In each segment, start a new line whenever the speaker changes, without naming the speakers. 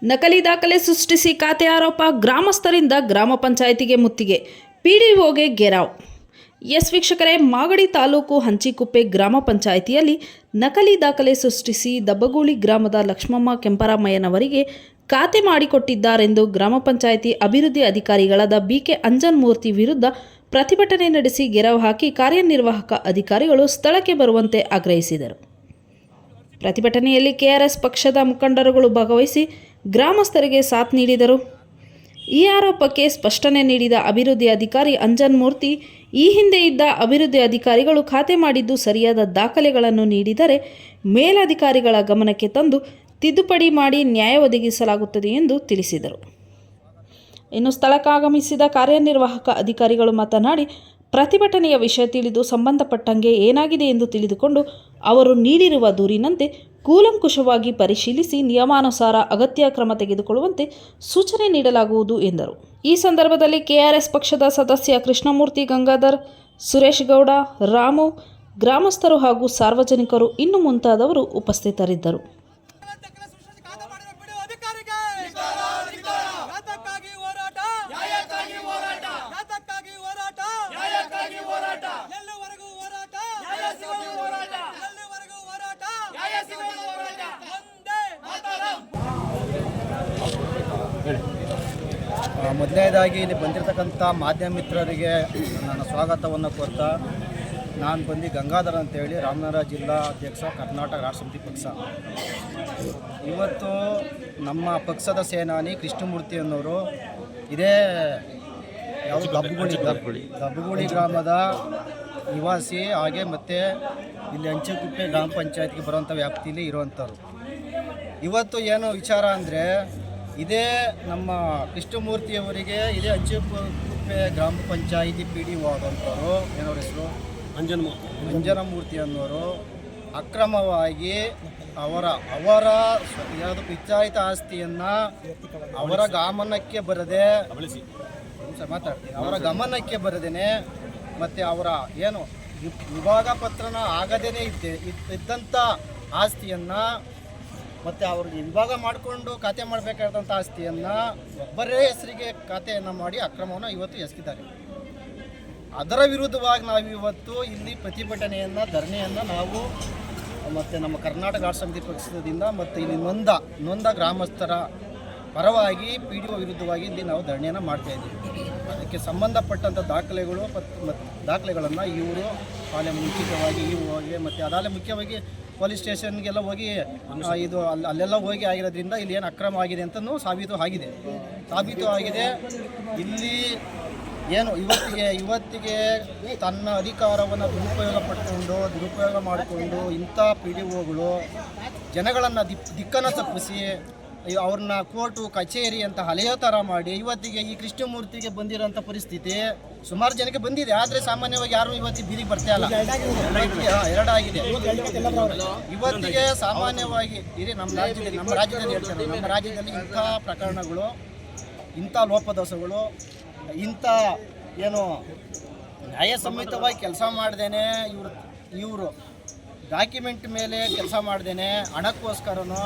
ನಕಲಿ ದಾಖಲೆ ಸೃಷ್ಟಿಸಿ ಖಾತೆ ಆರೋಪ, ಗ್ರಾಮಸ್ಥರಿಂದ ಗ್ರಾಮ ಪಂಚಾಯಿತಿಗೆ ಮುತ್ತಿಗೆ, ಪಿಡಿಒಗೆ ಗೆರಾವ್. ಎಸ್ ವೀಕ್ಷಕರೇ, ಮಾಗಡಿ ತಾಲೂಕು ಹಂಚಿಕುಪ್ಪೆ ಗ್ರಾಮ ಪಂಚಾಯಿತಿಯಲ್ಲಿ ನಕಲಿ ದಾಖಲೆ ಸೃಷ್ಟಿಸಿ ದಬ್ಬಗೂಳಿ ಗ್ರಾಮದ ಲಕ್ಷ್ಮಮ್ಮ ಕೆಂಪರಾಮಯ್ಯನವರಿಗೆ ಖಾತೆ ಮಾಡಿಕೊಟ್ಟಿದ್ದಾರೆಂದು ಗ್ರಾಮ ಪಂಚಾಯಿತಿ ಅಭಿವೃದ್ಧಿ ಅಧಿಕಾರಿಗಳಾದ ಬಿಕೆ ಅಂಜನ್ಮೂರ್ತಿ ವಿರುದ್ಧ ಪ್ರತಿಭಟನೆ ನಡೆಸಿ ಗೆರವು ಹಾಕಿ ಕಾರ್ಯನಿರ್ವಾಹಕ ಅಧಿಕಾರಿಗಳು ಸ್ಥಳಕ್ಕೆ ಬರುವಂತೆ ಆಗ್ರಹಿಸಿದರು. ಪ್ರತಿಭಟನೆಯಲ್ಲಿ ಕೆಆರ್ಎಸ್ ಪಕ್ಷದ ಮುಖಂಡರುಗಳು ಭಾಗವಹಿಸಿ ಗ್ರಾಮಸ್ಥರಿಗೆ ಸಾಥ್ ನೀಡಿದರು. ಈ ಆರೋಪಕ್ಕೆ ಸ್ಪಷ್ಟನೆ ನೀಡಿದ ಅಭಿವೃದ್ಧಿ ಅಧಿಕಾರಿ ಅಂಜನ್ಮೂರ್ತಿ, ಈ ಹಿಂದೆ ಇದ್ದ ಅಭಿವೃದ್ಧಿ ಅಧಿಕಾರಿಗಳು ಖಾತೆ ಮಾಡಿದ್ದು ಸರಿಯಾದ ದಾಖಲೆಗಳನ್ನು ನೀಡಿದರೆ ಮೇಲಧಿಕಾರಿಗಳ ಗಮನಕ್ಕೆ ತಂದು ತಿದ್ದುಪಡಿ ಮಾಡಿ ನ್ಯಾಯ ಒದಗಿಸಲಾಗುತ್ತದೆ ಎಂದು ತಿಳಿಸಿದರು. ಇನ್ನು ಸ್ಥಳಕ್ಕಾಗಮಿಸಿದ ಕಾರ್ಯನಿರ್ವಾಹಕ ಅಧಿಕಾರಿಗಳು ಮಾತನಾಡಿ, ಪ್ರತಿಭಟನೆಯ ವಿಷಯ ತಿಳಿದು ಸಂಬಂಧಪಟ್ಟಂಗೆ ಏನಾಗಿದೆ ಎಂದು ತಿಳಿದುಕೊಂಡು ಅವರು ನೀಡಿರುವ ದೂರಿನಂತೆ ಕೂಲಂಕುಷವಾಗಿ ಪರಿಶೀಲಿಸಿ ನಿಯಮಾನುಸಾರ ಅಗತ್ಯ ಕ್ರಮ ತೆಗೆದುಕೊಳ್ಳುವಂತೆ ಸೂಚನೆ ನೀಡಲಾಗುವುದು ಎಂದರು. ಈ ಸಂದರ್ಭದಲ್ಲಿ ಕೆಆರ್ಎಸ್ ಪಕ್ಷದ ಸದಸ್ಯ ಕೃಷ್ಣಮೂರ್ತಿ, ಗಂಗಾಧರ್, ಸುರೇಶ್ ಗೌಡ, ರಾಮು, ಗ್ರಾಮಸ್ಥರು ಹಾಗೂ ಸಾರ್ವಜನಿಕರು ಇನ್ನು ಮುಂತಾದವರು ಉಪಸ್ಥಿತರಿದ್ದರು.
ಮೊದಲನೇದಾಗಿ ಇಲ್ಲಿ ಬಂದಿರತಕ್ಕಂಥ ಮಾಧ್ಯಮ ಮಿತ್ರರಿಗೆ ನನ್ನ ಸ್ವಾಗತವನ್ನು ಕೋರ್ತಾ, ನಾನು ಬಂದು ಗಂಗಾಧರ್ ಅಂತೇಳಿ ರಾಮನಗರ ಜಿಲ್ಲಾ ಅಧ್ಯಕ್ಷ, ಕರ್ನಾಟಕ ರಾಷ್ಟ್ರ ಸಮಿತಿ ಪಕ್ಷ. ಇವತ್ತು ನಮ್ಮ ಪಕ್ಷದ ಸೇನಾನಿ ಕೃಷ್ಣಮೂರ್ತಿ ಅನ್ನೋರು ಇದೇ ಯಾವುದು ದಬ್ಬಗೂಳಿ ಗ್ರಾಮದ ನಿವಾಸಿ, ಹಾಗೆ ಮತ್ತು ಇಲ್ಲಿ ಹಂಚಿಕುಪ್ಪೆ ಗ್ರಾಮ ಪಂಚಾಯತ್ಗೆ ಬರುವಂಥ ವ್ಯಾಪ್ತಿಯಲ್ಲಿ ಇರುವಂಥವ್ರು. ಇವತ್ತು ಏನು ವಿಚಾರ ಅಂದರೆ, ಇದೇ ನಮ್ಮ ಕೃಷ್ಣಮೂರ್ತಿಯವರಿಗೆ ಇದೇ ಹಂಚಿಕುಪ್ಪೆ ಗ್ರಾಮ ಪಂಚಾಯಿತಿ PDO ಆದಂಥವ್ರು, ಏನವ್ರ ಹೆಸರು, ಅಂಜನಮೂರ್ತಿ ಅನ್ನೋರು ಅಕ್ರಮವಾಗಿ ಅವರ ಯಾವುದು ಪಿಂಚಾಯಿತ ಆಸ್ತಿಯನ್ನು ಅವರ ಗಮನಕ್ಕೆ ಬರದೆ ಅವರ ಗಮನಕ್ಕೆ ಬರದೇನೆ ಮತ್ತು ಅವರ ಏನು ವಿಭಾಗ ಪತ್ರನ ಆಗದೇ ಇದ್ದಂಥ ಆಸ್ತಿಯನ್ನು ಮತ್ತು ಅವ್ರಿಗೆ ವಿಭಾಗ ಮಾಡಿಕೊಂಡು ಖಾತೆ ಮಾಡಬೇಕಾದಂಥ ಆಸ್ತಿಯನ್ನು ಒಬ್ಬರೇ ಹೆಸರಿಗೆ ಖಾತೆಯನ್ನು ಮಾಡಿ ಅಕ್ರಮವನ್ನು ಇವತ್ತು ಎಸಗಿದ್ದಾರೆ. ಅದರ ವಿರುದ್ಧವಾಗಿ ನಾವು ಇವತ್ತು ಇಲ್ಲಿ ಪ್ರತಿಭಟನೆಯನ್ನು, ಧರಣಿಯನ್ನು ನಾವು ಮತ್ತು ನಮ್ಮ ಕರ್ನಾಟಕ ರಾಷ್ಟ್ರ ಸಮಿತಿ ಪಕ್ಷದಿಂದ ಮತ್ತು ಇಲ್ಲಿ ನೊಂದ ಗ್ರಾಮಸ್ಥರ ಪರವಾಗಿ PDO ವಿರುದ್ಧವಾಗಿ ಇಲ್ಲಿ ನಾವು ಧರಣಿಯನ್ನು ಮಾಡ್ತಾಯಿದ್ದೀವಿ. ಅದಕ್ಕೆ ಸಂಬಂಧಪಟ್ಟಂಥ ದಾಖಲೆಗಳನ್ನು ಇವರು ಆಲೆ ಮುಂಚಿತವಾಗಿ ಹೋಗಿ ಮತ್ತು ಅದಾಲೆ ಮುಖ್ಯವಾಗಿ ಪೊಲೀಸ್ ಸ್ಟೇಷನ್ಗೆಲ್ಲ ಹೋಗಿ ಇದು ಅಲ್ಲೆಲ್ಲ ಹೋಗಿ ಆಗಿರೋದ್ರಿಂದ ಇಲ್ಲಿ ಏನು ಅಕ್ರಮ ಆಗಿದೆ ಅಂತಲೂ ಸಾಬೀತು ಆಗಿದೆ. ಇಲ್ಲಿ ಏನು ಇವತ್ತಿಗೆ ತನ್ನ ಅಧಿಕಾರವನ್ನು ದುರುಪಯೋಗ ಮಾಡಿಕೊಂಡು ಇಂಥ PDOಗಳು ಜನಗಳನ್ನು ದಿಕ್ಕನ್ನು ತಪ್ಪಿಸಿ ಅವ್ರನ್ನ ಕೋರ್ಟು ಕಚೇರಿ ಅಂತ ಅಲೆಯೋ ಥರ ಮಾಡಿ ಇವತ್ತಿಗೆ ಈ ಕೃಷ್ಣಮೂರ್ತಿಗೆ ಬಂದಿರೋಂಥ ಪರಿಸ್ಥಿತಿ ಸುಮಾರು ಜನಕ್ಕೆ ಬಂದಿದೆ. ಆದರೆ ಸಾಮಾನ್ಯವಾಗಿ ಯಾರು ಇವತ್ತಿಗೆ ಬೀದಿಗೆ ಬರ್ತಾ ಇಲ್ಲ. ಎರಡಾಗಿದೆ. ಇವತ್ತಿಗೆ ಸಾಮಾನ್ಯವಾಗಿ ಇರಿ ನಮ್ಮ ರಾಜ್ಯದಲ್ಲಿ ಹೇಳ್ತಾರೆ, ನಮ್ಮ ರಾಜ್ಯದಲ್ಲಿ ಇಂಥ ಪ್ರಕರಣಗಳು, ಇಂಥ ಲೋಪದೋಷಗಳು, ಇಂಥ ಏನು ನ್ಯಾಯಸಮ್ಮತವಾಗಿ ಕೆಲಸ ಮಾಡ್ದೇನೆ ಇವರು ಡಾಕ್ಯುಮೆಂಟ್ ಮೇಲೆ ಕೆಲಸ ಮಾಡ್ದೇನೆ ಹಣಕ್ಕೋಸ್ಕರನೂ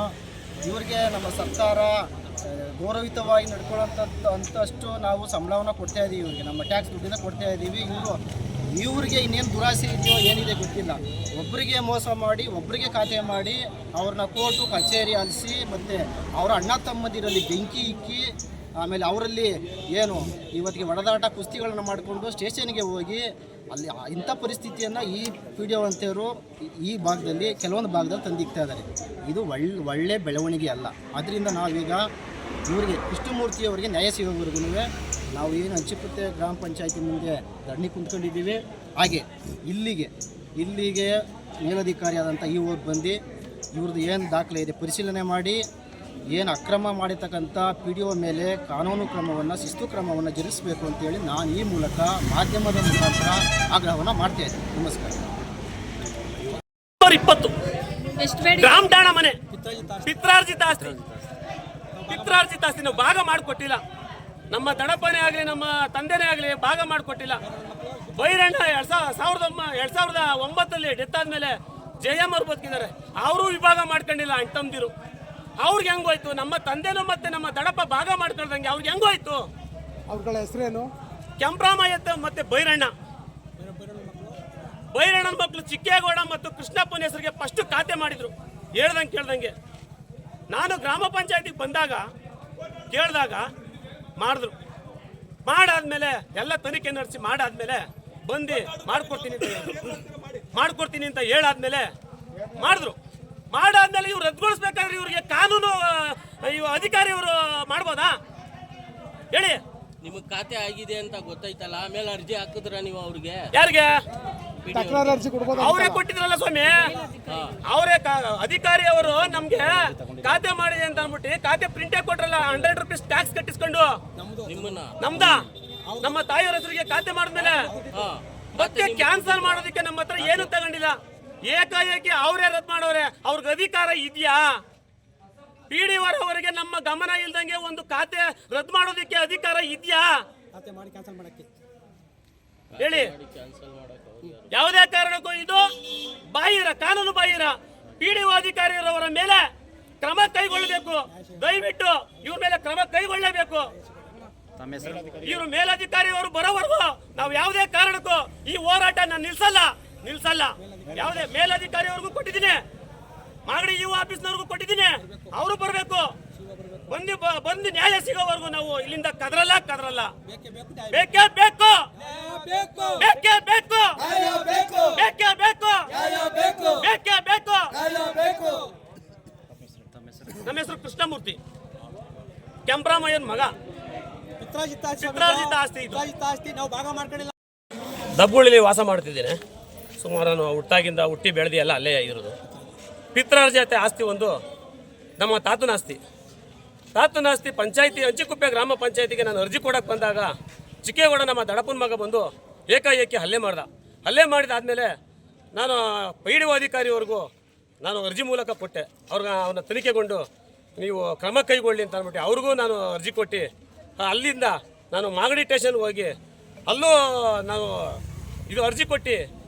ಇವ್ರಿಗೆ ನಮ್ಮ ಸರ್ಕಾರ ಗೌರವಿತವಾಗಿ ನಡ್ಕೊಳ್ಳೋಂಥಷ್ಟು ನಾವು ಸಂಬಳವನ್ನು ಕೊಡ್ತಾ ಇದ್ದೀವಿ. ಇವ್ರಿಗೆ ನಮ್ಮ ಟ್ಯಾಕ್ಸ್ ದುಡ್ಡಿಂದ ಕೊಡ್ತಾ ಇದ್ದೀವಿ. ಇವ್ರಿಗೆ ಇನ್ನೇನು ದುರಾಸೆ ಇದೆಯೋ ಏನಿದೆ ಗೊತ್ತಿಲ್ಲ. ಒಬ್ಬರಿಗೆ ಮೋಸ ಮಾಡಿ, ಒಬ್ಬರಿಗೆ ಖಾತೆ ಮಾಡಿ, ಅವ್ರನ್ನ ಕೋರ್ಟು ಕಚೇರಿ ಅಲಿಸಿ ಮತ್ತು ಅವರ ಅಣ್ಣ ತಮ್ಮದಿರಲ್ಲಿ ಬೆಂಕಿ ಇಕ್ಕಿ, ಆಮೇಲೆ ಅವರಲ್ಲಿ ಏನು ಇವತ್ತಿಗೆ ಒಡೆದಾಟ ಕುಸ್ತಿಗಳನ್ನು ಮಾಡಿಕೊಂಡು ಸ್ಟೇಷನ್ಗೆ ಹೋಗಿ ಅಲ್ಲಿ ಇಂಥ ಪರಿಸ್ಥಿತಿಯನ್ನು ಈ PDO ಅಂತೇವರು ಈ ಭಾಗದಲ್ಲಿ ಕೆಲವೊಂದು ಭಾಗದಲ್ಲಿ ತಂದಿಕ್ತಾ ಇದ್ದಾರೆ. ಇದು ಒಳ್ಳೆ ಬೆಳವಣಿಗೆ ಅಲ್ಲ. ಅದರಿಂದ ನಾವೀಗ ಇವರಿಗೆ ಕೃಷ್ಣಮೂರ್ತಿಯವರಿಗೆ ನ್ಯಾಯ ಸಿಗೋವರೆಗೂ ನಾವು ಏನು ಹಂಚಿಕುಪ್ಪೆ ಗ್ರಾಮ ಪಂಚಾಯತಿ ಮುಂದೆ ಧರಣಿ ಕುಂತ್ಕೊಂಡಿದ್ದೀವಿ. ಹಾಗೆ ಇಲ್ಲಿಗೆ ಮೇಲಧಿಕಾರಿಯಾದಂಥ ಊರಿಗೆ ಬಂದು ಇವ್ರದ್ದು ಏನು ದಾಖಲೆ ಇದೆ ಪರಿಶೀಲನೆ ಮಾಡಿ, ಏನು ಅಕ್ರಮ ಮಾಡಿರ್ತಕ್ಕಂಥ PDO ಮೇಲೆ ಕಾನೂನು ಕ್ರಮವನ್ನು, ಶಿಸ್ತು ಕ್ರಮವನ್ನು ಜರುಗಿಸಬೇಕು ಅಂತೇಳಿ ನಾನು ಈ ಮೂಲಕ ಮಾಧ್ಯಮದ ಮುಖಾಂತರ ಆಗ್ರಹವನ್ನು ಮಾಡ್ತಾ ಇದ್ದೀನಿ. ನಮಸ್ಕಾರ.
20 ಗ್ರಾಮ ಠಾಣ ಮನೆ ಪಿತ್ರಾರ್ಜಿತ ಆಸ್ತಿ ನಾವು ಭಾಗ ಮಾಡಿಕೊಟ್ಟಿಲ್ಲ. ನಮ್ಮ ದಣಪನೇ ಆಗಲಿ, ನಮ್ಮ ತಂದೆನೇ ಆಗಲಿ ಭಾಗ ಮಾಡಿಕೊಟ್ಟಿಲ್ಲ. ಬೈರಣ್ಣ 2009 ಡೆತ್ ಆದಮೇಲೆ ಜಯಮ್ಮ ಅವ್ರು ಬದುಕಿದ್ದಾರೆ. ಅವರು ವಿಭಾಗ ಮಾಡ್ಕೊಂಡಿಲ್ಲ. ಅಣ್ಣ ತಮ್ಮದಿರು ಅವ್ರಿಗೆ ಹೆಂಗೋಯ್ತು? ನಮ್ಮ ತಂದೆನೂ ಮತ್ತೆ ನಮ್ಮ ದಡಪ್ಪ ಭಾಗ ಮಾಡ್ಕೊಳ್ದಂಗೆ ಅವ್ರಿಗೆ ಹೆಂಗೋಯ್ತು?
ಅವ್ರಗಳ ಹೆಸರೇನು?
ಕೆಂಪ್ರಾಮಯ್ಯ ಮತ್ತೆ ಬೈರಣ್ಣ. ಬೈರಣ್ಣನ ಮಕ್ಕಳು ಚಿಕ್ಕೇಗೌಡ ಮತ್ತು ಕೃಷ್ಣಪ್ಪನ ಹೆಸರಿಗೆ ಫಸ್ಟ್ ಖಾತೆ ಮಾಡಿದ್ರು, ಹೇಳ್ದಂಗೆ ಕೇಳ್ದಂಗೆ. ನಾನು ಗ್ರಾಮ ಪಂಚಾಯತಿಗೆ ಬಂದಾಗ ಕೇಳಿದಾಗ ಮಾಡಿದ್ರು. ಮಾಡಾದ್ಮೇಲೆ ಎಲ್ಲ ತನಿಖೆ ನಡೆಸಿ ಮಾಡಾದ್ಮೇಲೆ ಬಂದು ಮಾಡ್ಕೊಡ್ತೀನಿ ಅಂತ ಹೇಳಾದ್ಮೇಲೆ ಮಾಡಿದ್ರು. ಮಾಡಾದ್ಮೇಲೆ ಇವ್ರು ರದ್ದುಗೊಳಿಸ್ಬೇಕಾದ್ರೆ ಇವ್ರಿಗೆ ಕಾನೂನು ಅಧಿಕಾರಿ ಇವರು ಮಾಡ್ಬೋದಾ ಹೇಳಿ?
ನಿಮಗೆ ಖಾತೆ ಆಗಿದೆ ಅಂತ ಗೊತ್ತಾಯ್ತಲ್ಲ, ಆಮೇಲೆ ಅರ್ಜಿ ಹಾಕಿದ್ರ ನೀವು ಅವ್ರಿಗೆ?
ಯಾರಿಗೆ?
ತಕರಾರು ಅರ್ಜಿ ಕೊಡ್ಬೋದು.
ಅವರೇ ಕೊಟ್ಟಿದ್ರಲ್ಲ ಸ್ವಾಮಿ, ಅವರೇ ಅಧಿಕಾರಿ ಅವರು ನಮ್ಗೆ ಖಾತೆ ಮಾಡಿದೆ ಅಂತ ಅಂದ್ಬಿಟ್ಟು ಖಾತೆ ಪ್ರಿಂಟೇ ಕೊಟ್ರಲ್ಲ. 100 ರೂಪೀಸ್ ಟ್ಯಾಕ್ಸ್ ಕಟ್ಟಿಸ್ಕೊಂಡು
ನಿಮ್ಮನ್ನ
ನಮ್ದ ನಮ್ಮ ತಾಯಿಯವರ ಹೆಸರಿಗೆ ಖಾತೆ ಮಾಡಿದ್ಮೇಲೆ ಮತ್ತೆ ಕ್ಯಾನ್ಸಲ್ ಮಾಡೋದಕ್ಕೆ ನಮ್ಮ ಹತ್ರ ಏನು ತಗೊಂಡಿಲ್ಲ. ಏಕಾಏಕಿ ಅವರೇ ರದ್ದು ಮಾಡೋರೆ. ಅವ್ರಿಗೆ ಅಧಿಕಾರ ಇದೆಯಾ? PDO ಅವರಿಗೆ ನಮ್ಮ ಗಮನ ಇಲ್ದಂಗೆ ಒಂದು ಖಾತೆ ರದ್ದು ಮಾಡೋದಕ್ಕೆ ಅಧಿಕಾರ ಇದೆಯಾ ಹೇಳಿ? ಯಾವುದೇ ಕಾರಣಕ್ಕೂ ಇದು ಬಾಹಿರ, ಕಾನೂನು ಬಾಹಿರ. PDO ಅಧಿಕಾರಿಯವರ ಮೇಲೆ ಕ್ರಮ ಕೈಗೊಳ್ಳಬೇಕು. ದಯವಿಟ್ಟು ಇವ್ರ ಮೇಲೆ ಕ್ರಮ ಕೈಗೊಳ್ಳಬೇಕು. ಇವರು ಮೇಲಧಿಕಾರಿಯವರು ಬರೋವರೆಗೂ ನಾವು ಯಾವುದೇ ಕಾರಣಕ್ಕೂ ಈ ಹೋರಾಟ ನಾನು ನಿಲ್ಸಲ್ಲ. ಯಾವುದೇ ಮೇಲಧಿಕಾರಿಯವರೆಗೂ ಕೊಟ್ಟಿದ್ದೀನಿ, ಮಾಗಡಿ ಇವು ಆಫೀಸ್ನವ್ರಿಗೂ ಕೊಟ್ಟಿದ್ದೀನಿ. ಅವರು ಬರಬೇಕು. ಬಂದು ನ್ಯಾಯ ಸಿಗೋವರೆಗೂ ನಾವು ಇಲ್ಲಿಂದ ಕದರಲ್ಲ. ಬೇಕೇ ಬೇಕು. ನಮ್ಮ ಹೆಸರು ಕೃಷ್ಣಮೂರ್ತಿ, ಕೆಂಪ್ರಾಮಯ್ಯನ ಮಗ. ಪಿತ್ರಾರ್ಜಿತ ಆಸ್ತಿ ಇದು.
ನಾವು ಭಾಗ ಮಾಡ್ಕೊಂಡಿಲ್ಲ.
ದಬ್ಬುಳಿಲಿ ವಾಸ ಮಾಡ್ತಿದ್ದೇನೆ. ಸುಮಾರು ನಾನು ಹುಟ್ಟಿ ಬೆಳೆದಿ ಎಲ್ಲ ಅಲ್ಲೇ ಇರೋದು. ಪಿತ್ರಾರ್ಜಿತ ಆಸ್ತಿ ಒಂದು ನಮ್ಮ ತಾತನ ಆಸ್ತಿ ಪಂಚಾಯತಿ ಅಂಚಿಕುಪ್ಪೆ ಗ್ರಾಮ ಪಂಚಾಯತಿಗೆ ನಾನು ಅರ್ಜಿ ಕೊಡಕ್ಕೆ ಬಂದಾಗ ಚಿಕ್ಕೇಗೌಡ ನಮ್ಮ ದಡಪ್ಪನ ಮಗ ಬಂದು ಏಕಾಏಕಿ ಹಲ್ಲೆ ಮಾಡಿದಾದ್ಮೇಲೆ ನಾನು PDO ಅಧಿಕಾರಿವರೆಗೂ ನಾನು ಅರ್ಜಿ ಮೂಲಕ ಕೊಟ್ಟೆ. ಅವನ್ನ ತನಿಖೆಗೊಂಡು ನೀವು ಕ್ರಮ ಕೈಗೊಳ್ಳಿ ಅಂತ ಅಂದ್ಬಿಟ್ಟು ಅವ್ರಿಗೂ ನಾನು ಅರ್ಜಿ ಕೊಟ್ಟು ಅಲ್ಲಿಂದ ನಾನು ಮಾಗಡಿ ಸ್ಟೇಷನ್ಗೆ ಹೋಗಿ ಅಲ್ಲೂ ನಾನು ಇದು ಅರ್ಜಿ ಕೊಟ್ಟು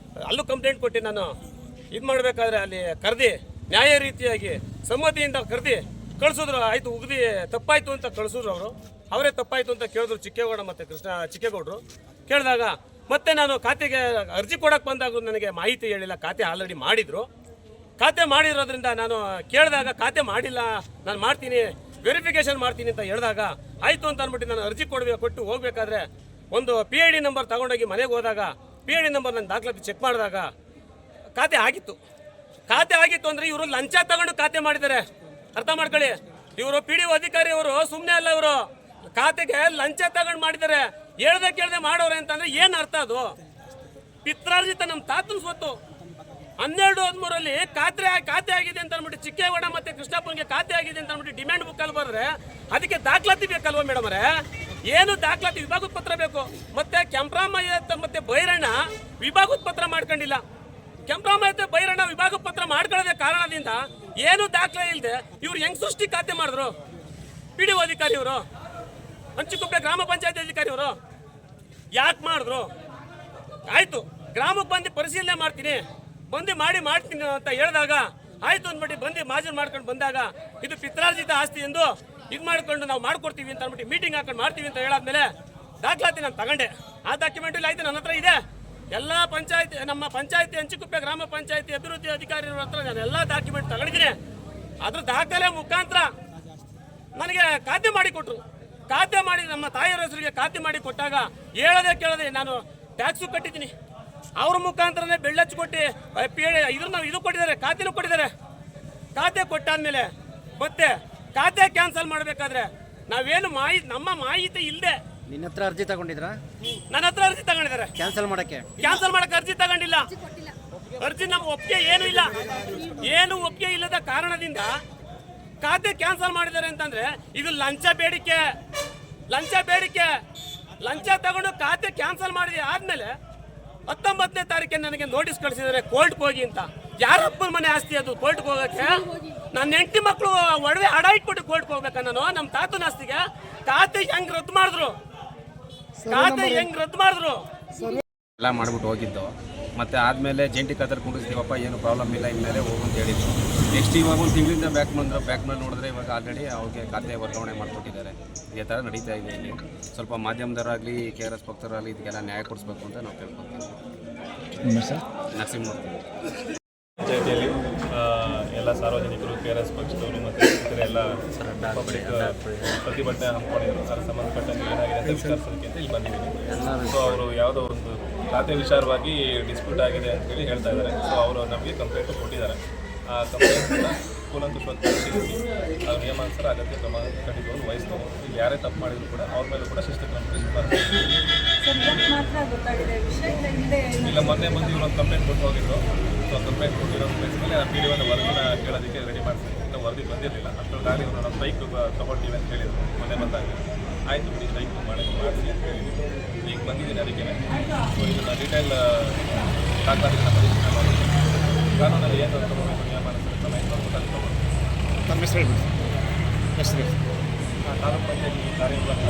ಅಲ್ಲೂ ಕಂಪ್ಲೇಂಟ್ ಕೊಟ್ಟು ನಾನು ಇದು ಮಾಡಬೇಕಾದ್ರೆ ಅಲ್ಲಿ ಕರೆದು ನ್ಯಾಯ ರೀತಿಯಾಗಿ ಸಮ್ಮತಿಯಿಂದ ಕರೆದು ಕಳಿಸಿದ್ರು. ಆಯಿತು, ಉಗ್ದಿ ತಪ್ಪಾಯಿತು ಅಂತ ಕಳಿಸಿದ್ರು. ಅವರೇ ತಪ್ಪಾಯಿತು ಅಂತ ಕೇಳಿದ್ರು ಚಿಕ್ಕೇಗೌಡ ಮತ್ತು ಚಿಕ್ಕೇಗೌಡರು. ಕೇಳಿದಾಗ ಮತ್ತೆ ನಾನು ಖಾತೆಗೆ ಅರ್ಜಿ ಕೊಡಕ್ಕೆ ಬಂದಾಗ ನನಗೆ ಮಾಹಿತಿ ಹೇಳಿಲ್ಲ. ಖಾತೆ ಆಲ್ರೆಡಿ ಮಾಡಿದರು. ಖಾತೆ ಮಾಡಿರೋದ್ರಿಂದ ನಾನು ಕೇಳಿದಾಗ ಖಾತೆ ಮಾಡಿಲ್ಲ, ನಾನು ಮಾಡ್ತೀನಿ, ವೆರಿಫಿಕೇಷನ್ ಮಾಡ್ತೀನಿ ಅಂತ ಹೇಳಿದಾಗ ಆಯಿತು ಅಂತ ಅಂದ್ಬಿಟ್ಟು ನಾನು ಅರ್ಜಿ ಕೊಟ್ಟು ಹೋಗಬೇಕಾದ್ರೆ ಒಂದು PID ನಂಬರ್ ತಗೊಂಡೋಗಿ ಮನೆಗೆ ಹೋದಾಗ PID ನಂಬರ್ ನನ್ನ ದಾಖಲಾತಿ ಚೆಕ್ ಮಾಡಿದಾಗ ಖಾತೆ ಆಗಿತ್ತು ಅಂದರೆ ಇವರು ಲಂಚ ತಗೊಂಡು ಖಾತೆ ಮಾಡಿದ್ದಾರೆ. ಅರ್ಥ ಮಾಡ್ಕೊಳ್ಳಿ. ಇವರು PDO ಅಧಿಕಾರಿಯವರು ಸುಮ್ಮನೆ ಅಲ್ಲ, ಇವರು ಖಾತೆಗೆ ಲಂಚ ತಗೊಂಡು ಮಾಡಿದ್ದಾರೆ. ಕೇಳ್ದೆ ಮಾಡೋರೆ ಅಂತಂದ್ರೆ ಏನು ಅರ್ಥ? ಅದು ಪಿತ್ರಾರ್ಜಿತ ನಮ್ಮ ತಾತನ ಸ್ವತ್ತು. 12-13 ಖಾತೆ ಆಗಿದೆ ಅಂತ ಅಂದ್ಬಿಟ್ಟು ಚಿಕ್ಕೇಗೌಡ ಮತ್ತೆ ಕೃಷ್ಣಪ್ಪನಿಗೆ ಖಾತೆ ಆಗಿದೆ ಅಂತ ಅಂದ್ಬಿಟ್ಟು ಡಿಮ್ಯಾಂಡ್ ಬುಕ್ ಅಲ್ಲಿ ಬರೆದ್ರೆ ಅದಕ್ಕೆ ದಾಖಲಾತಿ ಬೇಕಲ್ವ ಮೇಡಮ್ ಅವರೇ? ಏನು ದಾಖಲಾತಿ? ವಿಭಾಗದ ಪತ್ರ ಬೇಕು. ಮತ್ತೆ ಕೆಂಪ್ರಾಮಯ್ಯ ಮತ್ತೆ ಬೈರಣ್ಣ ವಿಭಾಗದ ಪತ್ರ ಮಾಡ್ಕೊಂಡಿಲ್ಲ. ಕೆಂಪ್ರಾಮಯ್ಯ ಬೈರಣ್ಣ ವಿಭಾಗದ ಪತ್ರ ಮಾಡ್ಕೊಳ್ಳೋದೇ ಕಾರಣದಿಂದ ಏನು ದಾಖಲೆ ಇಲ್ಲದೆ ಇವ್ರು ಹೆಂಗ್ ಸೃಷ್ಟಿ ಖಾತೆ ಮಾಡಿದ್ರು? PDO ಅಧಿಕಾರಿಯವರು, ಅಂಚಿಕುಪ್ಪೆ ಗ್ರಾಮ ಪಂಚಾಯತಿ ಅಧಿಕಾರಿಯವರು ಯಾಕೆ ಮಾಡಿದ್ರು? ಆಯ್ತು, ಗ್ರಾಮಕ್ಕೆ ಬಂದು ಪರಿಶೀಲನೆ ಮಾಡ್ತೀನಿ ಅಂತ ಹೇಳಿದಾಗ ಆಯ್ತು ಅಂದ್ಬಿಟ್ಟು ಮಾಜೂರು ಮಾಡ್ಕೊಂಡು ಬಂದಾಗ ಇದು ಪಿತ್ರಾರ್ಜಿತ ಆಸ್ತಿ ಎಂದು ಇದು ಮಾಡ್ಕೊಂಡು ನಾವು ಮಾಡ್ಕೊಡ್ತೀವಿ ಅಂತ ಅಂದ್ಬಿಟ್ಟು ಮೀಟಿಂಗ್ ಹಾಕೊಂಡು ಮಾಡ್ತೀವಿ ಅಂತ ಹೇಳಾದ್ಮೇಲೆ ದಾಖಲಾತಿ ನಾನು ತಗೊಂಡೆ. ಆ ಡಾಕ್ಯುಮೆಂಟ್ ಇಲ್ಲ, ಆಯ್ತು, ನನ್ನ ಹತ್ರ ಇದೆ. ಎಲ್ಲ ಪಂಚಾಯತಿ, ನಮ್ಮ ಪಂಚಾಯತಿ ಅಂಚಿಕುಪ್ಪೆ ಗ್ರಾಮ ಪಂಚಾಯತಿ ಅಭಿವೃದ್ಧಿ ಅಧಿಕಾರಿಗಳ ಹತ್ರ ನಾನು ಎಲ್ಲ ಡಾಕ್ಯುಮೆಂಟ್ ತಗೊಂಡಿದ್ದೀನಿ. ಅದ್ರ ದಾಖಲೆ ಮುಖಾಂತರ ನನಗೆ ಖಾತೆ ಮಾಡಿ ಕೊಟ್ಟರು. ಖಾತೆ ಮಾಡಿ ನಮ್ಮ ತಾಯಿಯವರ ಹೆಸರಿಗೆ ಖಾತೆ ಮಾಡಿ ಕೊಟ್ಟಾಗ ಕೇಳದೆ ನಾನು ಟ್ಯಾಕ್ಸು ಕಟ್ಟಿದ್ದೀನಿ. ಅವ್ರ ಮುಖಾಂತರನೇ ಬೆಳ್ಳಚ್ಚು ಕೊಟ್ಟು ಇದು ಕೊಟ್ಟಿದ್ದಾರೆ, ಖಾತೆನೂ ಕೊಟ್ಟಿದ್ದಾರೆ. ಖಾತೆ ಕೊಟ್ಟಾದ್ಮೇಲೆ ಮತ್ತೆ ಖಾತೆ ಕ್ಯಾನ್ಸಲ್ ಮಾಡಬೇಕಾದ್ರೆ ನಾವೇನು ನಮ್ಮ ಮಾಹಿತಿ ಇಲ್ಲದೆ
ನಿನ್ನ ಹತ್ರ ಅರ್ಜಿ ತಗೊಂಡಿದ್ರಾ?
ನನ್ನ ಹತ್ರ ಅರ್ಜಿ ತಗೊಂಡಿದ್ದಾರೆ.
ಕ್ಯಾನ್ಸಲ್ ಮಾಡಕ್ಕೆ
ಅರ್ಜಿ ತಗೊಂಡಿಲ್ಲ. ಅರ್ಜಿ ನಮ್ಮ ಒಪ್ಪಿಗೆ ಏನು ಒಪ್ಪಿಗೆ ಇಲ್ಲದ ಕಾರಣದಿಂದ ಖಾತೆ ಕ್ಯಾನ್ಸಲ್ ಮಾಡಿದ್ದಾರೆ ಅಂತಂದ್ರೆ ಇದು ಲಂಚ ಬೇಡಿಕೆ. ಲಂಚ ತಗೊಂಡು ಖಾತೆ ಕ್ಯಾನ್ಸಲ್ ಮಾಡಿದ ಆದ್ಮೇಲೆ 19ನೇ ತಾರೀಕಿಗೆ ನನಗೆ ನೋಟಿಸ್ ಕಳಿಸಿದ್ದಾರೆ ಕೋರ್ಟ್ಗೆ ಹೋಗಿ ಅಂತ. ಯಾರಪ್ಪನ ಮನೆ ಆಸ್ತಿ ಅದು ಕೋರ್ಟ್ಗೆ ಹೋಗಕ್ಕೆ? ನನ್ನ ಹೆಂಡತಿ ಮಕ್ಕಳು ಒಡವೆ ಅಡ ಇಟ್ಬಿಟ್ಟು ಕೋರ್ಟ್ಗೆ ಹೋಗ್ಬೇಕಾ ನಾನು? ನಮ್ಮ ತಾತನ ಆಸ್ತಿಗೆ ಖಾತೆ ಹೆಂಗ್ ರದ್ದು ಮಾಡಿದ್ರು?
ಎಲ್ಲ ಮಾಡ್ಬಿಟ್ಟು ಹೋಗಿದ್ದು.
ಮತ್ತು ಆದಮೇಲೆ ಜಂಟಿ ಖಾತೆ ಕುಂಡಿಸ್ತೀವಪ್ಪ, ಏನು ಪ್ರಾಬ್ಲಮ್ ಇಲ್ಲ, ಇನ್ಮೇಲೆ ಹೋಗು ಅಂತ ಹೇಳಿದ್ರು. ನೆಕ್ಸ್ಟ್ ಇವಾಗ ಒಂದು ತಿಂಗಳಿಂದ ಬ್ಯಾಕ್ ಮೇಲೆ ನೋಡಿದ್ರೆ ಇವಾಗ ಆಲ್ರೆಡಿ ಅವ್ರಿಗೆ ಖಾತೆ ವರ್ಗಾವಣೆ ಮಾಡಿಕೊಟ್ಟಿದ್ದಾರೆ. ಇದೇ ಥರ ನಡೀತಾ ಇದೆ. ಇಲ್ಲಿ ಸ್ವಲ್ಪ ಮಾಧ್ಯಮದವರಾಗಲಿ KRS ಭಕ್ತರಾಗಲಿ ಇದಕ್ಕೆಲ್ಲ ನ್ಯಾಯ ಕೊಡಿಸ್ಬೇಕು ಅಂತ ನಾವು ಕೇಳ್ಕೊತೀವಿ. ನರಸಿಂಹಮೂರ್ತಿ
ಪಂಚಾಯತಿಯಲ್ಲಿ ಎಲ್ಲ ಸಾರ್ವಜನಿಕರು KRS ಪಕ್ಷದವರು ಮತ್ತು ಇತರ ಎಲ್ಲ ಪಬ್ಲಿಕ್ ಪ್ರತಿಭಟನೆ ಹಮ್ಮಿಕೊಂಡಿದ್ರು. ಅದಕ್ಕೆ ಸಂಬಂಧಪಟ್ಟಂಗೆ ಏನಾಗಿದೆ ಅಂತ ವಿಚಾರಿಸೋದಕ್ಕೆ ಅಂತ ಇಲ್ಲಿ ಬಂದಿದ್ದೀನಿ. ಸೊ ಅವರು ಯಾವುದೋ ಒಂದು ಖಾತೆ ವಿಚಾರವಾಗಿ ಡಿಸ್ಪ್ಯೂಟ್ ಆಗಿದೆ ಅಂತೇಳಿ ಹೇಳ್ತಾ ಇದ್ದಾರೆ. ಸೊ ಅವರು ನಮಗೆ ಕಂಪ್ಲೇಂಟ್ ಕೊಟ್ಟಿದ್ದಾರೆ. ಆ ಕಂಪ್ಲೇಂಟನ್ನು ಕೂಲಂಕುಷವಾಗಿ ಪರಿಶೀಲಿಸಿ ಅವ್ರ ನಿಯಮಾನುಸಾರ ಅಗತ್ಯ ಕ್ರಮ ಖಂಡಿತವಾಗಿ ವಹಿಸ್ತಾರೆ. ಇಲ್ಲಿ ಯಾರೇ ತಪ್ಪು ಮಾಡಿದ್ರು ಕೂಡ ಅವ್ರ ಮೇಲೂ ಕೂಡ ಶಿಸ್ತು ಕ್ರಮ ವಹಿಸ್ತಾರೆ. ಇಲ್ಲ, ಮೊನ್ನೆ ಬಂದು ಇವರೊಂದು ಕಂಪ್ಲೇಂಟ್ ಕೊಟ್ಟು ಹೋಗಿದ್ರು. ಸೊ ಕಂಪ್ಲೇಂಟ್ ಕೊಟ್ಟಿರೋ ಪ್ಲೇಸ್ ಮೇಲೆ ನಾನು PDO ವರದಿನ ಕೇಳೋದಕ್ಕೆ ರೆಡಿ ಮಾಡ್ತೀನಿ. ಇಂಥ ವರದಿ ಬಂದಿರಲಿಲ್ಲ. ಅಷ್ಟೊಂದಾಗಲಿ ಇವರು ನಮ್ಮ ಬೈಕ್ ತೊಗೊಳ್ತೀವಿ ಅಂತ ಹೇಳಿದ್ರು ಮೊನ್ನೆ ಬಂದಾಗ. ಆಯಿತು ಬಿಡಿ, ಬೈಕ್ ಮಾಡಿಸಿ ಅಂತ ಹೇಳಿದ್ರು. ಈಗ ಬಂದಿದ್ದೀನಿ ಅದಕ್ಕೆ. ಸೊ ಇದನ್ನು ಡೀಟೇಲ್ ದಾಖಲಾತಿನ ಪರಿಶೀಲನೆ ಮಾಡಿ ಕಾನೂನಲ್ಲಿ ಏನು ತಗೋಬೇಕು ನಿಯಮಾನುಸಾರ ಕ್ರಮ ಏನು ತಗೋಬೇಕು.
ತಮ್ಮ ಹೆಸರು ಹೇಳ್ಬಿಡಿ. ಹೆಸರು
ತಾಲೂಕು ಪಂಚಾಯತಿ ಕಾರ್ಯನಿರ್ವಾಹಕ